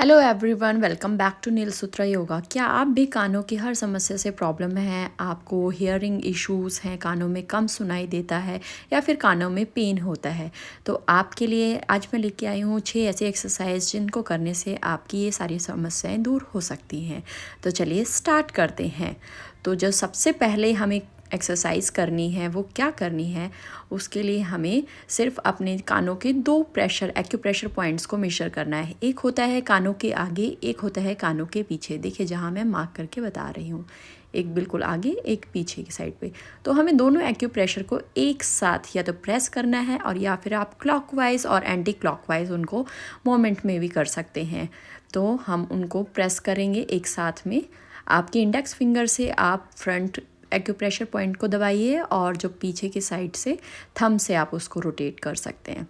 Hello everyone, welcome back to Neel Sutra Yoga. क्या आप भी कानों की हर समस्या से प्रॉब्लम है? आपको हियरिंग इश्यूज़ हैं, कानों में कम सुनाई देता है या फिर कानों में पेन होता है? तो आपके लिए आज मैं लेके आई हूँ 6 ऐसी एक्सरसाइज जिनको करने से आपकी ये सारी समस्याएं दूर हो सकती हैं। तो चलिए स्टार्ट करते हैं। तो जो सबसे पहले हमें एक्सरसाइज करनी है वो क्या करनी है, उसके लिए हमें सिर्फ अपने कानों के 2 एक्यूप्रेशर पॉइंट्स को मेजर करना है। एक होता है कानों के आगे, एक होता है कानों के पीछे। देखिए जहाँ मैं मार्क करके बता रही हूँ, एक बिल्कुल आगे एक पीछे की साइड पे। तो हमें दोनों एक्यूप्रेशर को एक साथ या तो प्रेस करना है और या फिर आप क्लॉकवाइज और एंटी क्लॉकवाइज उनको मोमेंट में भी कर सकते हैं। तो हम उनको प्रेस करेंगे एक साथ में। आपके इंडेक्स फिंगर से आप फ्रंट एक्यूप्रेशर पॉइंट को दबाइए और जो पीछे की साइड से थंब से आप उसको रोटेट कर सकते हैं।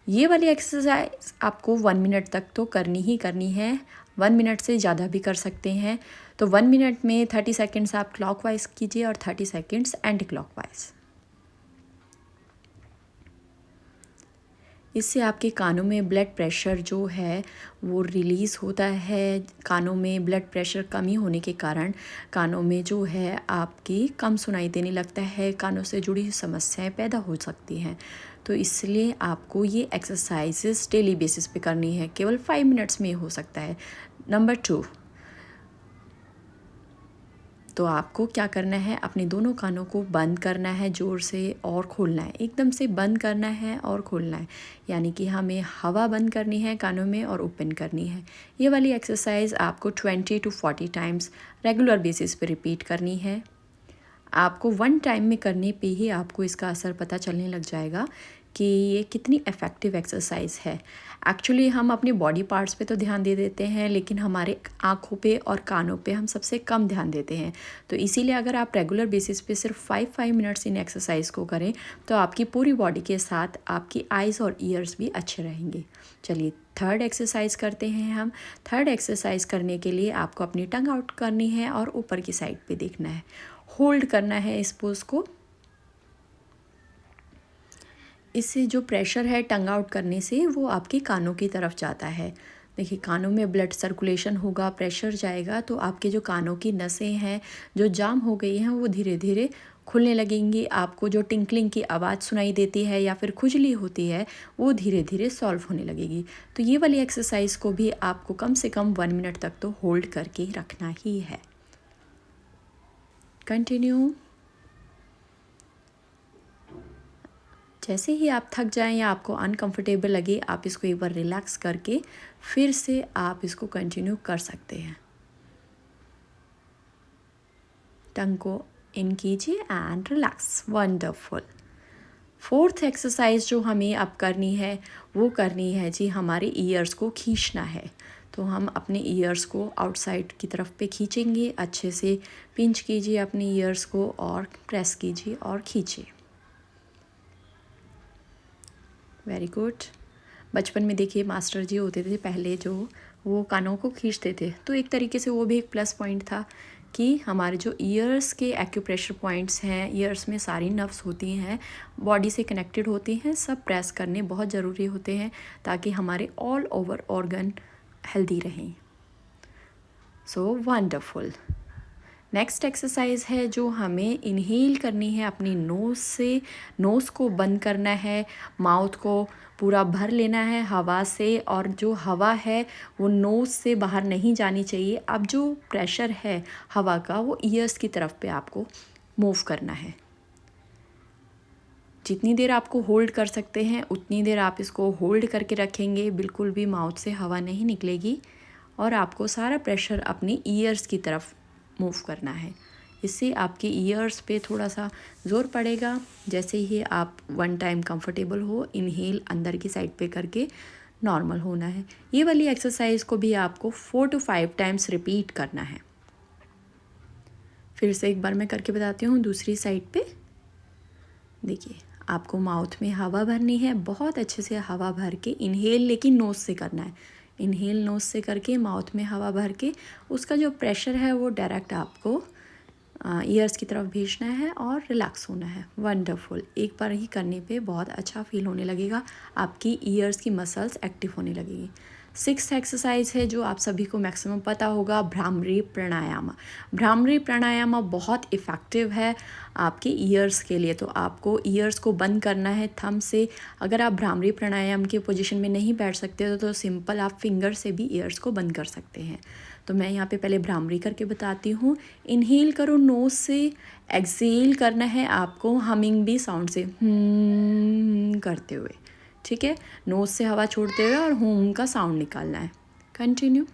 ये वाली एक्सरसाइज आपको 1 मिनट तक तो करनी ही करनी है। 1 मिनट से ज़्यादा भी कर सकते हैं। तो 1 मिनट में 30 सेकेंड्स आप क्लॉकवाइज कीजिए और 30 सेकेंड्स एंटी क्लॉकवाइज। इससे आपके कानों में ब्लड प्रेशर जो है वो रिलीज़ होता है। कानों में ब्लड प्रेशर कमी होने के कारण कानों में जो है आपकी कम सुनाई देने लगता है, कानों से जुड़ी समस्याएं पैदा हो सकती हैं। तो इसलिए आपको ये एक्सरसाइजेस डेली बेसिस पे करनी है। केवल 5 मिनट्स में हो सकता है। नंबर 2, तो आपको क्या करना है, अपने दोनों कानों को बंद करना है ज़ोर से और खोलना है। एकदम से बंद करना है और खोलना है, यानी कि हमें हवा बंद करनी है कानों में और ओपन करनी है। ये वाली एक्सरसाइज आपको 20 to 40 टाइम्स रेगुलर बेसिस पे रिपीट करनी है। आपको 1 टाइम में करने पे ही आपको इसका असर पता चलने लग जाएगा कि ये कितनी इफ़ेक्टिव एक्सरसाइज है। एक्चुअली हम अपने बॉडी पार्ट्स पे तो ध्यान दे देते हैं, लेकिन हमारे आँखों पे और कानों पे हम सबसे कम ध्यान देते हैं। तो इसीलिए अगर आप रेगुलर बेसिस पे सिर्फ 5 मिनट्स इन एक्सरसाइज को करें तो आपकी पूरी बॉडी के साथ आपकी आइज़ और ईयर्स भी अच्छे रहेंगे। चलिए थर्ड एक्सरसाइज करते हैं हम। थर्ड एक्सरसाइज करने के लिए आपको अपनी टंग आउट करनी है और ऊपर की साइड पे देखना है, होल्ड करना है इस पोज को। इससे जो प्रेशर है टंग आउट करने से वो आपके कानों की तरफ जाता है। देखिए कानों में ब्लड सर्कुलेशन होगा, प्रेशर जाएगा तो आपके जो कानों की नसें हैं जो जाम हो गई हैं वो धीरे धीरे खुलने लगेंगी। आपको जो टिंकलिंग की आवाज़ सुनाई देती है या फिर खुजली होती है वो धीरे धीरे सॉल्व होने लगेगी। तो ये वाली एक्सरसाइज को भी आपको कम से कम 1 मिनट तक तो होल्ड करके ही रखना ही है। कंटिन्यू। जैसे ही आप थक जाएं या आपको अनकंफर्टेबल लगे, आप इसको एक बार रिलैक्स करके फिर से आप इसको कंटिन्यू कर सकते हैं। टंग को इन कीजिए and relax. Wonderful. Fourth exercise जो हमें अब करनी है वो करनी है जी, हमारे ईयर्स को खींचना है। तो हम अपने ईयर्स को आउटसाइड की तरफ पे खींचेंगे। अच्छे से पिंच कीजिए अपने ईयर्स को और प्रेस कीजिए और खींचिए। Very good. बचपन में देखिए मास्टर जी होते थे पहले जो वो कानों को खींचते थे, तो एक तरीके से वो भी एक प्लस पॉइंट था कि हमारे जो ईयर्स के एक्यूप्रेशर पॉइंट्स हैं, ईयर्स में सारी नर्व्स होती हैं, बॉडी से कनेक्टेड होती हैं, सब प्रेस करने बहुत ज़रूरी होते हैं ताकि हमारे ऑल ओवर ऑर्गन हेल्दी रहें। So wonderful. नेक्स्ट एक्सरसाइज है जो हमें इनहेल करनी है अपनी नोज़ से। नोज़ को बंद करना है, माउथ को पूरा भर लेना है हवा से, और जो हवा है वो नोज़ से बाहर नहीं जानी चाहिए। अब जो प्रेशर है हवा का वो ईयर्स की तरफ पे आपको मूव करना है। जितनी देर आपको होल्ड कर सकते हैं उतनी देर आप इसको होल्ड करके रखेंगे। बिल्कुल भी माउथ से हवा नहीं निकलेगी और आपको सारा प्रेशर अपनी ईयर्स की तरफ मूव करना है। इससे आपके ईयर्स पे थोड़ा सा ज़ोर पड़ेगा। जैसे ही आप 1 टाइम कंफर्टेबल हो, इनहेल अंदर की साइड पे करके नॉर्मल होना है। ये वाली एक्सरसाइज को भी आपको 4 to 5 टाइम्स रिपीट करना है। फिर से एक बार मैं करके बताती हूँ दूसरी साइड पे। देखिए आपको माउथ में हवा भरनी है, बहुत अच्छे से हवा भर के इनहेल, लेकिन नोज़ से करना है। इनहेल नोज़ से करके माउथ में हवा भर के उसका जो प्रेशर है वो डायरेक्ट आपको ईयर्स की तरफ भेजना है और रिलैक्स होना है। वंडरफुल। एक बार ही करने पे बहुत अच्छा फील होने लगेगा, आपकी ईयर्स की मसल्स एक्टिव होने लगेगी। सिक्स्थ एक्सरसाइज है जो आप सभी को मैक्सिमम पता होगा, भ्रामरी प्राणायाम। भ्रामरी प्राणायाम बहुत इफ़ेक्टिव है आपके ईयर्स के लिए। तो आपको ईयर्स को बंद करना है थंब से। अगर आप भ्रामरी प्राणायाम की पोजीशन में नहीं बैठ सकते तो सिंपल आप फिंगर से भी ईयर्स को बंद कर सकते हैं। तो मैं यहाँ पे पहले भ्रामरी करके बताती हूँ। इनहेल करो नोज़ से, एक्सेल करना है आपको हमिंग बी साउंड से करते हुए, ठीक है। नोज़ से हवा छोड़ते हुए और हूम का साउंड निकालना है। कंटिन्यू।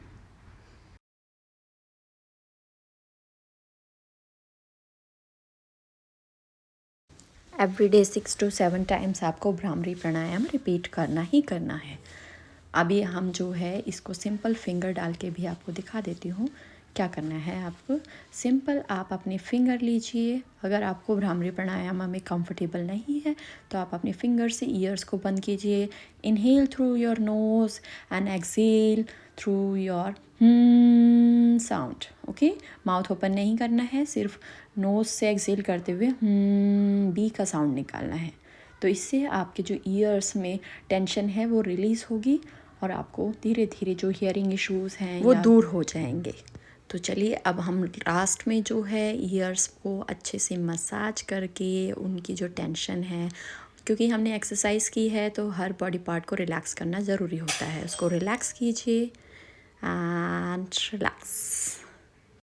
एवरीडे 6 to 7 टाइम्स आपको भ्रामरी प्राणायाम रिपीट करना ही करना है। अभी हम जो है इसको सिंपल फिंगर डाल के भी आपको दिखा देती हूँ। क्या करना है आपको, सिंपल आप अपने फिंगर लीजिए। अगर आपको भ्रामरी प्राणायाम में कंफर्टेबल नहीं है तो आप अपने फिंगर से ईयर्स को बंद कीजिए। Inhale through your nose and exhale through your sound. Okay, mouth open नहीं करना है, सिर्फ नोज़ से एक्सेल करते हुए बी का साउंड निकालना है। तो इससे आपके जो ईयर्स में टेंशन है वो रिलीज़ होगी और आपको धीरे धीरे जो हियरिंग इश्यूज़ हैं वो दूर हो जाएंगे। तो चलिए अब हम लास्ट में जो है ईयर्स को अच्छे से मसाज करके उनकी जो टेंशन है, क्योंकि हमने एक्सरसाइज की है तो हर बॉडी पार्ट को रिलैक्स करना ज़रूरी होता है। उसको रिलैक्स कीजिए एंड रिलैक्स।